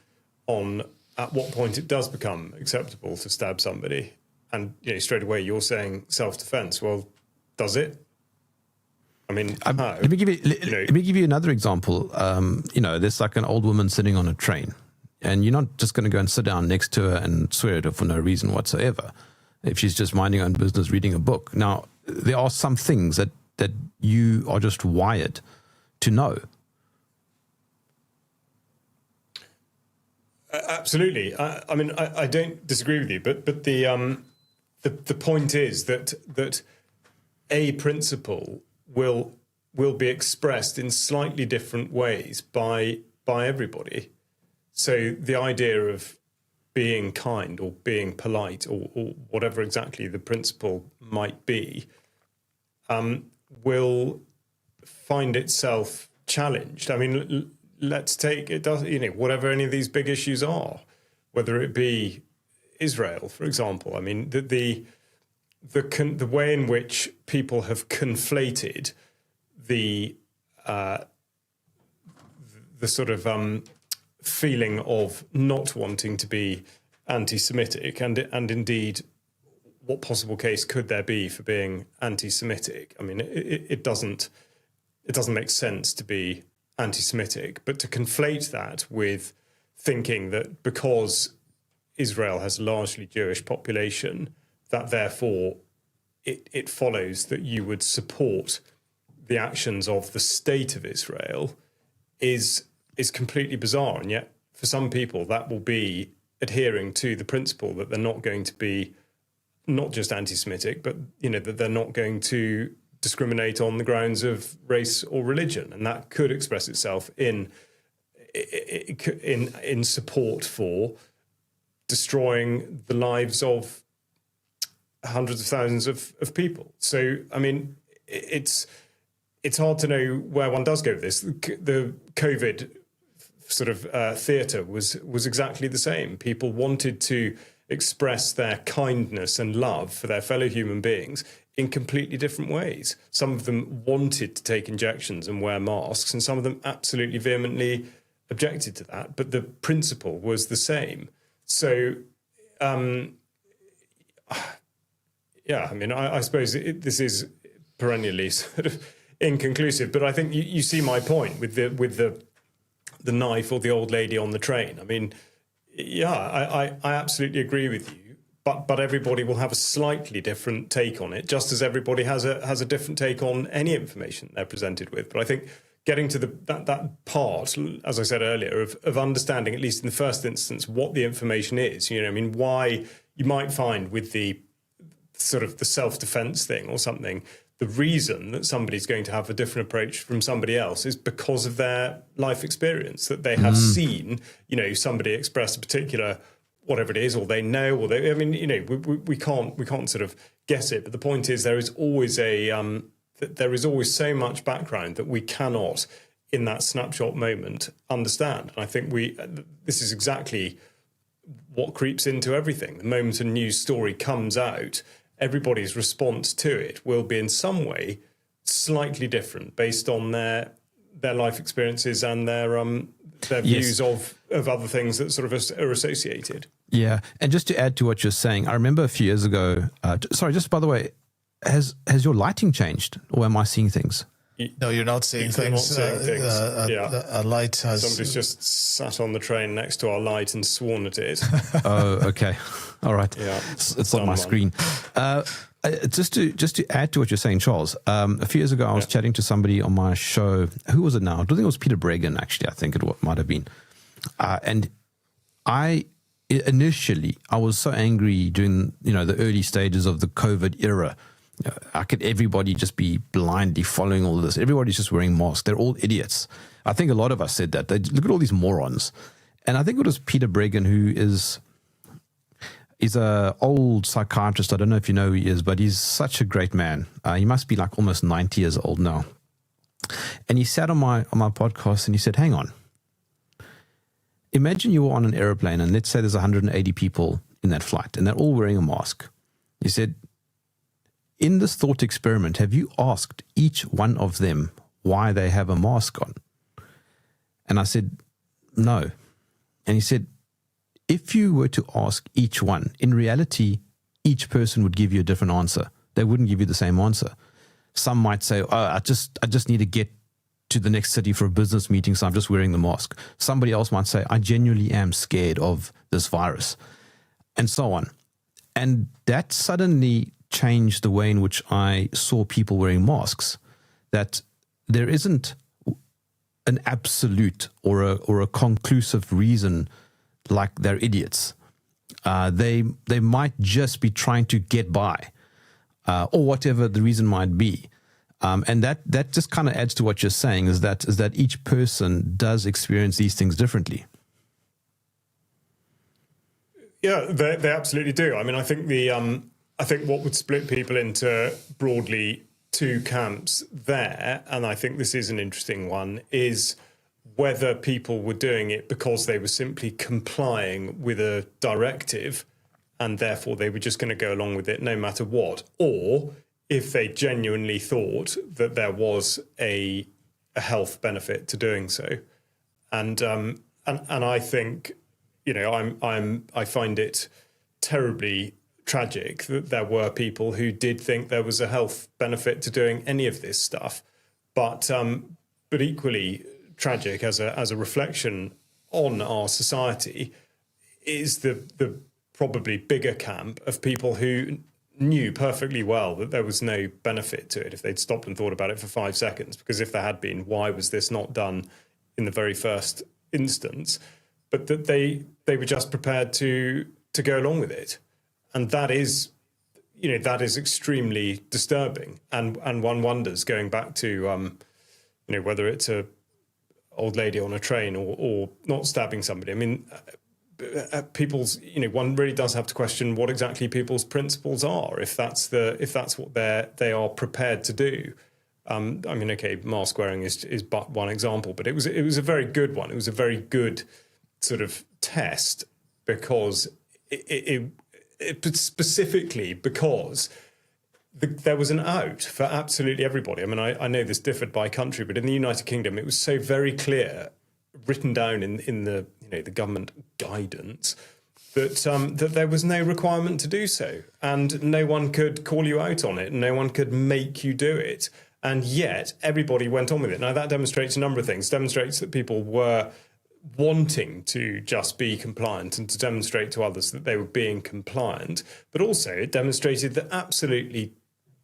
at what point it does become acceptable to stab somebody, and straight away you're saying self-defense. Well, does it? I mean, let me give you another example. There's like an old woman sitting on a train, and you're not just going to go and sit down next to her and swear at her for no reason whatsoever. If she's just minding her own business, reading a book. Now, there are some things that you are just wired to know. Absolutely. I mean, I don't disagree with you, but the point is that a principle will be expressed in slightly different ways by everybody. So the idea of being kind or being polite or whatever exactly the principle might be, will find itself challenged. I mean, let's take it, whatever any of these big issues are, whether it be Israel, for example. I mean, the way in which people have conflated the sort of feeling of not wanting to be anti-Semitic, and indeed, what possible case could there be for being anti-Semitic? I mean, it doesn't make sense to be anti-Semitic, but to conflate that with thinking that because Israel has a largely Jewish population, that therefore it follows that you would support the actions of the state of Israel is completely bizarre. And yet for some people that will be adhering to the principle that they're not going to be not just anti-Semitic, but that they're not going to discriminate on the grounds of race or religion, and that could express itself in support for destroying the lives of hundreds of thousands of people. So, I mean, it's hard to know where one does go with this. The COVID sort of theatre was exactly the same. People wanted to express their kindness and love for their fellow human beings in completely different ways. Some of them wanted to take injections and wear masks, and some of them absolutely vehemently objected to that. But the principle was the same. So, yeah, I mean, I suppose this is perennially sort of inconclusive, but I think you see my point with the knife or the old lady on the train. I mean, yeah, I absolutely agree with you, but everybody will have a slightly different take on it, just as everybody has a different take on any information they're presented with. But I think getting to that part, as I said earlier, of understanding, at least in the first instance, what the information is. I mean, why you might find with the sort of the self-defense thing or something, the reason that somebody's going to have a different approach from somebody else is because of their life experience, that they have seen, somebody express a particular whatever it is, or they know, or they, I mean, we can't sort of guess it. But the point is, there is always so much background that we cannot, in that snapshot moment, understand. And I think this is exactly what creeps into everything. The moment a news story comes out, everybody's response to it will be in some way slightly different based on their life experiences and their views of other things that sort of are associated. Yeah, and just to add to what you're saying, I remember a few years ago. Sorry, just by the way, has your lighting changed, or am I seeing things? No, you're not seeing things. A light has... Somebody's just sat on the train next to our light and sworn at it. Oh, okay. All right. Yeah, it's on my screen. Just to add to what you're saying, Charles, a few years ago, I was chatting to somebody on my show. Who was it now? I don't think it was Peter Bregan, actually. I think it might have been. And initially, I was so angry during, the early stages of the COVID era How could everybody just be blindly following all of this? Everybody's just wearing masks. They're all idiots. I think a lot of us said that. They look at all these morons. And I think it was Peter Bregan, who is an old psychiatrist. I don't know if you know who he is, but he's such a great man. He must be like almost 90 years old now. And he sat on my podcast and he said, hang on. Imagine you were on an airplane and let's say there's 180 people in that flight and they're all wearing a mask. He said, in this thought experiment, have you asked each one of them why they have a mask on? And I said, no. And he said, if you were to ask each one, in reality, each person would give you a different answer. They wouldn't give you the same answer. Some might say, I just need to get to the next city for a business meeting, so I'm just wearing the mask. Somebody else might say, I genuinely am scared of this virus, and so on. And that suddenly changed the way in which I saw people wearing masks, that there isn't an absolute or a conclusive reason like they're idiots. They might just be trying to get by, or whatever the reason might be. And that just kind of adds to what you're saying, is that each person does experience these things differently. Yeah, they absolutely do. I mean, I think what would split people into broadly two camps there, and I think this is an interesting one, is whether people were doing it because they were simply complying with a directive and therefore they were just going to go along with it no matter what, or if they genuinely thought that there was a health benefit to doing so. And I think, you know, I find it terribly tragic that there were people who did think there was a health benefit to doing any of this stuff, but equally tragic as a reflection on our society is the probably bigger camp of people who knew perfectly well that there was no benefit to it if they'd stopped and thought about it for 5 seconds, because if there had been, why was this not done in the very first instance? But that they were just prepared to go along with it. And that is, you know, that is extremely disturbing. And one wonders, going back to, you know, whether it's a old lady on a train or not stabbing somebody. I mean, people's, you know, one really does have to question what exactly people's principles are, if that's what they are prepared to do. I mean, okay, mask wearing is but one example, but it was a very good one. It was a very good sort of test, because it specifically because there was an out for absolutely everybody. I mean, I know this differed by country, but in the United Kingdom, it was so very clear, written down in the, you know, the government guidance, that there was no requirement to do so, and no one could call you out on it, and no one could make you do it, and yet everybody went on with it. Now that demonstrates a number of things. It demonstrates that people were wanting to just be compliant and to demonstrate to others that they were being compliant, but also it demonstrated that absolutely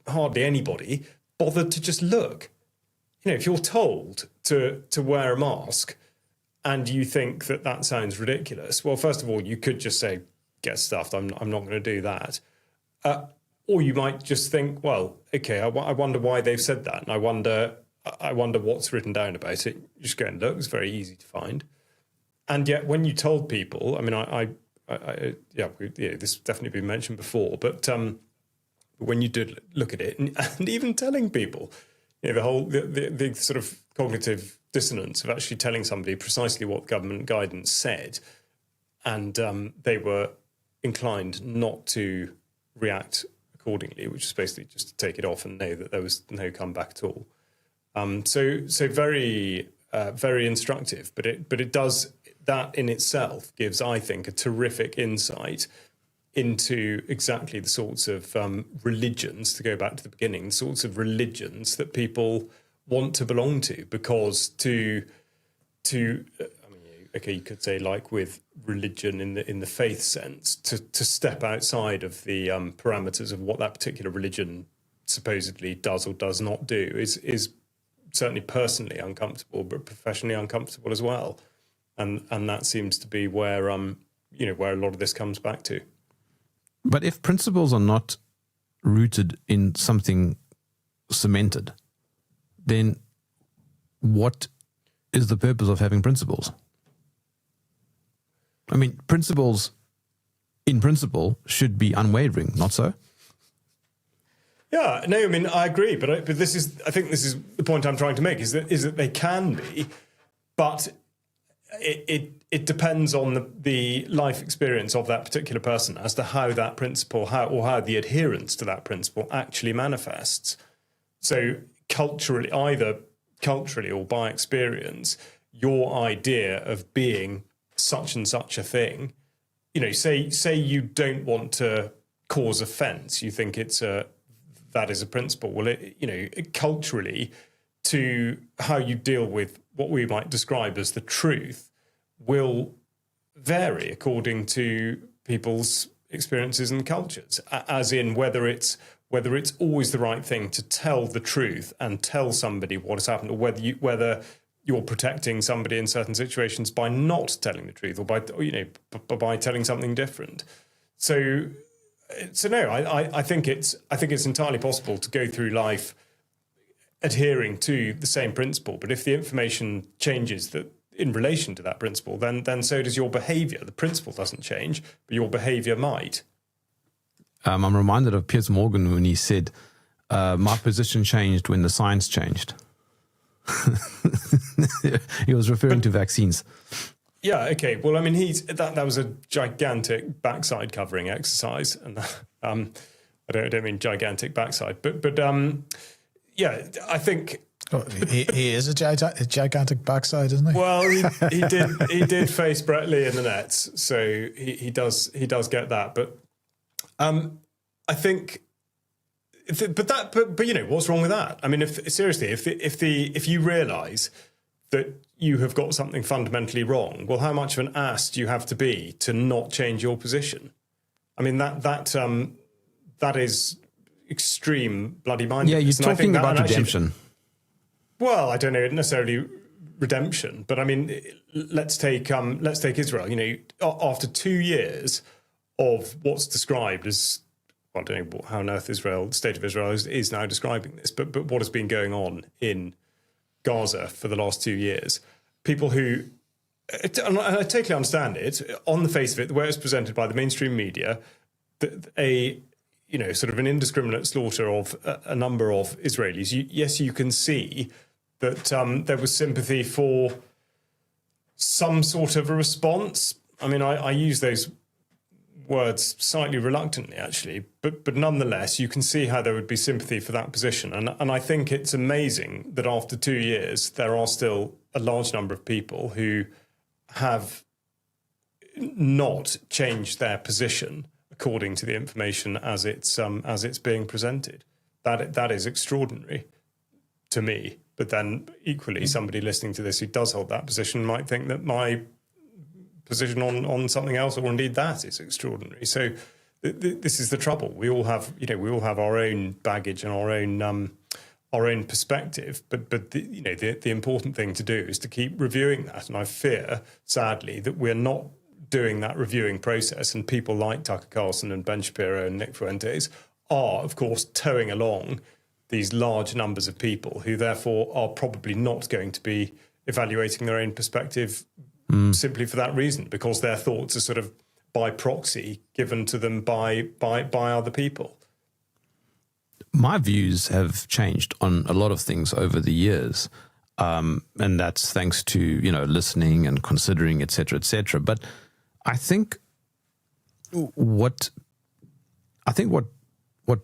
hardly anybody bothered to just look. You know, if you're told to wear a mask and you think that sounds ridiculous, well, first of all, you could just say, get stuffed, I'm not going to do that. Or you might just think, well, okay, I wonder why they've said that, and I wonder what's written down about it. You just go and look. It's very easy to find. And yet, when you told people, I mean, this definitely been mentioned before, but when you did look at it, and even telling people, you know, the sort of cognitive dissonance of actually telling somebody precisely what government guidance said, and they were inclined not to react accordingly, which is basically just to take it off and know that there was no comeback at all. So very very instructive, but it does. That in itself gives, I think, a terrific insight into exactly the sorts of religions, to go back to the beginning, the sorts of religions that people want to belong to, because I mean, okay, you could say, like with religion in the faith sense, to step outside of the parameters of what that particular religion supposedly does or does not do is certainly personally uncomfortable, but professionally uncomfortable as well. And that seems to be where where a lot of this comes back to. But if principles are not rooted in something cemented, then what is the purpose of having principles? I mean, principles in principle should be unwavering, not so? Yeah, no, I mean, I agree, but I think this is the point I'm trying to make, is that they can be, but it depends on the life experience of that particular person as to how that principle, how the adherence to that principle actually manifests. So culturally, either culturally or by experience, your idea of being such and such a thing, say you don't want to cause offence, you think that is a principle. Well, culturally, to how you deal with what we might describe as the truth will vary according to people's experiences and cultures, as in whether it's always the right thing to tell the truth and tell somebody what has happened, or whether you're protecting somebody in certain situations by not telling the truth, or by telling something different. So no, I think it's entirely possible to go through life adhering to the same principle, but if the information changes that in relation to that principle, then so does your behaviour. The principle doesn't change, but your behaviour might. I'm reminded of Piers Morgan when he said, "My position changed when the science changed." He was referring to vaccines. Yeah, okay. Well, I mean, that was a gigantic backside covering exercise, and I don't mean gigantic backside, but yeah, I think he is a gigantic backside, isn't he? Well, he did face Brett Lee in the nets, so he does get that. But I think, but what's wrong with that? I mean, if you realise that you have got something fundamentally wrong, well, how much of an ass do you have to be to not change your position? I mean, that is extreme bloody mindedness. Yeah, you're talking about redemption. Well, I don't know necessarily redemption, but I mean, let's take Israel. After 2 years of what's described as, well, I don't know how on earth the state of Israel is now describing this, but what has been going on in Gaza for the last 2 years, people who, and I totally understand it, on the face of it, the way it's presented by the mainstream media, sort of an indiscriminate slaughter of a number of Israelis. Yes, you can see that there was sympathy for some sort of a response. I mean, I use those words slightly reluctantly, actually, but nonetheless, you can see how there would be sympathy for that position. And I think it's amazing that after 2 years, there are still a large number of people who have not changed their position according to the information as it's being presented. That is extraordinary to me. But then equally, somebody listening to this who does hold that position might think that my position on something else, or indeed that, is extraordinary. So this is the trouble. We all have our own baggage and our own perspective. But the important thing to do is to keep reviewing that. And I fear, sadly, that we're not doing that reviewing process, and people like Tucker Carlson and Ben Shapiro and Nick Fuentes are, of course, towing along these large numbers of people who therefore are probably not going to be evaluating their own perspective simply for that reason, because their thoughts are sort of by proxy given to them by other people. My views have changed on a lot of things over the years, and that's thanks to listening and considering, etc., etc. But I think what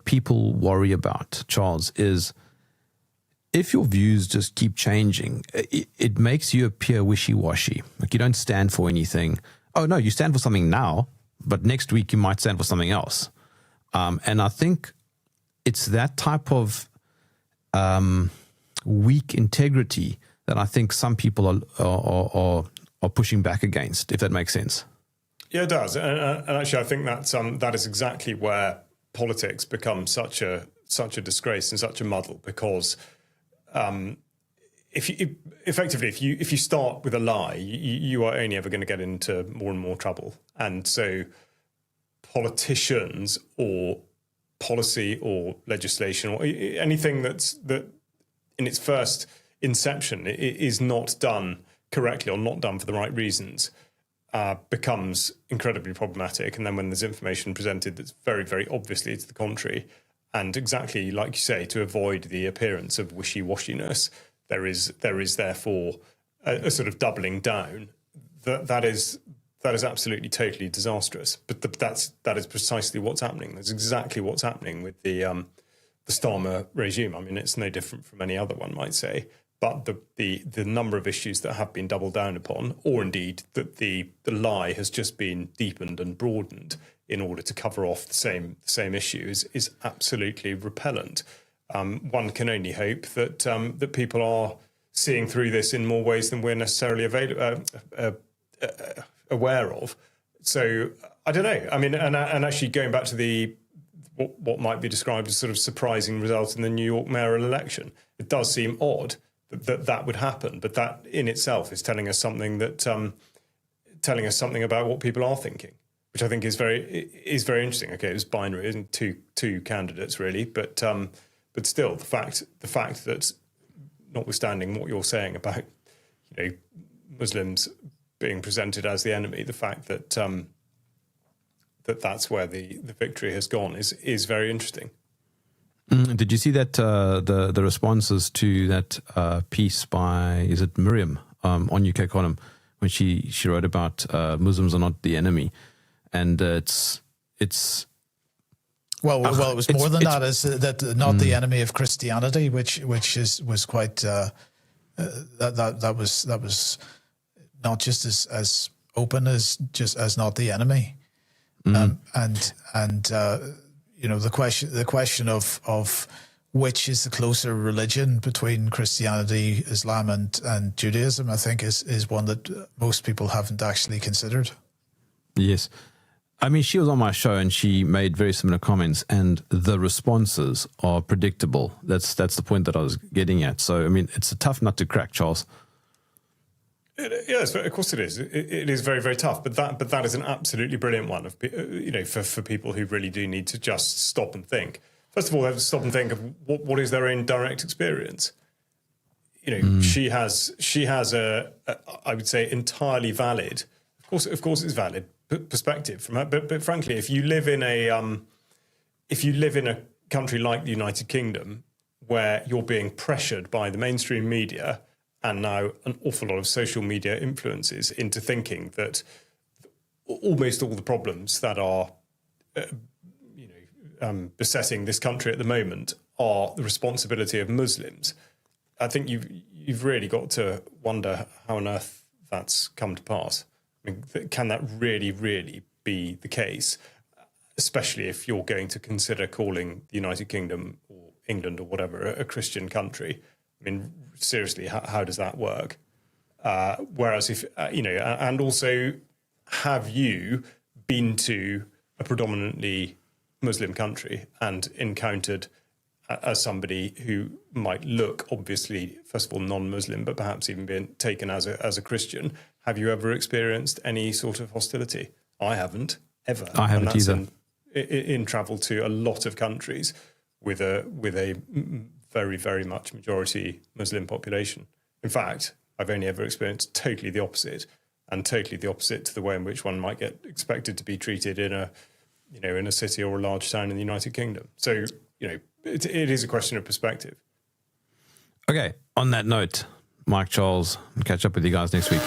people worry about, Charles, is if your views just keep changing, it makes you appear wishy-washy. Like you don't stand for anything. Oh, no, you stand for something now, but next week you might stand for something else. And I think it's that type of weak integrity that I think some people are pushing back against, if that makes sense. Yeah, it does. And actually, I think that is exactly where politics becomes such a disgrace and such a muddle, because if you start with a lie, you are only ever going to get into more and more trouble. And so politicians or policy or legislation or anything that in its first inception is not done correctly or not done for the right reasons becomes incredibly problematic. And then when there's information presented that's very, very obviously to the contrary, and exactly like you say, to avoid the appearance of wishy-washiness, there is therefore a sort of doubling down. That is absolutely totally disastrous. But that is precisely what's happening. That's exactly what's happening with the Starmer regime. I mean, it's no different from any other one might say. But the number of issues that have been doubled down upon, or indeed that the lie has just been deepened and broadened in order to cover off the same issue is absolutely repellent. One can only hope that people are seeing through this in more ways than we're necessarily aware of. So I don't know. I mean, and actually going back to what might be described as sort of surprising result in the New York mayoral election, it does seem odd that would happen, but that in itself is telling us something about what people are thinking, which I think is very interesting. Okay, it was binary, isn't two candidates really, but still the fact that, notwithstanding what you're saying about Muslims being presented as the enemy, the fact that that's where the victory has gone is very interesting. Did you see that the responses to that piece by, is it Miriam, on UK Column, when she wrote about Muslims are not the enemy, and it's well, it was more than that. Is that not the enemy of Christianity, which was quite that was not just as open as just as not the enemy, the question of which is the closer religion between Christianity, Islam, and Judaism, I think is one that most people haven't actually considered. Yes. I mean, she was on my show and she made very similar comments, and the responses are predictable. That's the point that I was getting at. So, I mean, it's a tough nut to crack, Charles. Yes, of course it is. It is very, very tough. But that is an absolutely brilliant one for people who really do need to just stop and think. First of all, they have to stop and think of what is their own direct experience. She has a I would say entirely valid. Of course, it's valid perspective from her. But frankly, if you live in a country like the United Kingdom, where you're being pressured by the mainstream media and now an awful lot of social media influences into thinking that almost all the problems that are besetting this country at the moment are the responsibility of Muslims, I think you've really got to wonder how on earth that's come to pass. I mean, can that really, really be the case, especially if you're going to consider calling the United Kingdom or England or whatever a Christian country? I mean, seriously, how does that work? Whereas if, and also, have you been to a predominantly Muslim country and encountered, as somebody who might look obviously, first of all, non-Muslim, but perhaps even being taken as a Christian, have you ever experienced any sort of hostility? I haven't, ever. I haven't either. In travel to a lot of countries with a very, very much majority Muslim population. In fact, I've only ever experienced totally the opposite, and totally the opposite to the way in which one might get expected to be treated in a city or a large town in the United Kingdom. So, it is a question of perspective. Okay, on that note, Mike, Charles, catch up with you guys next week.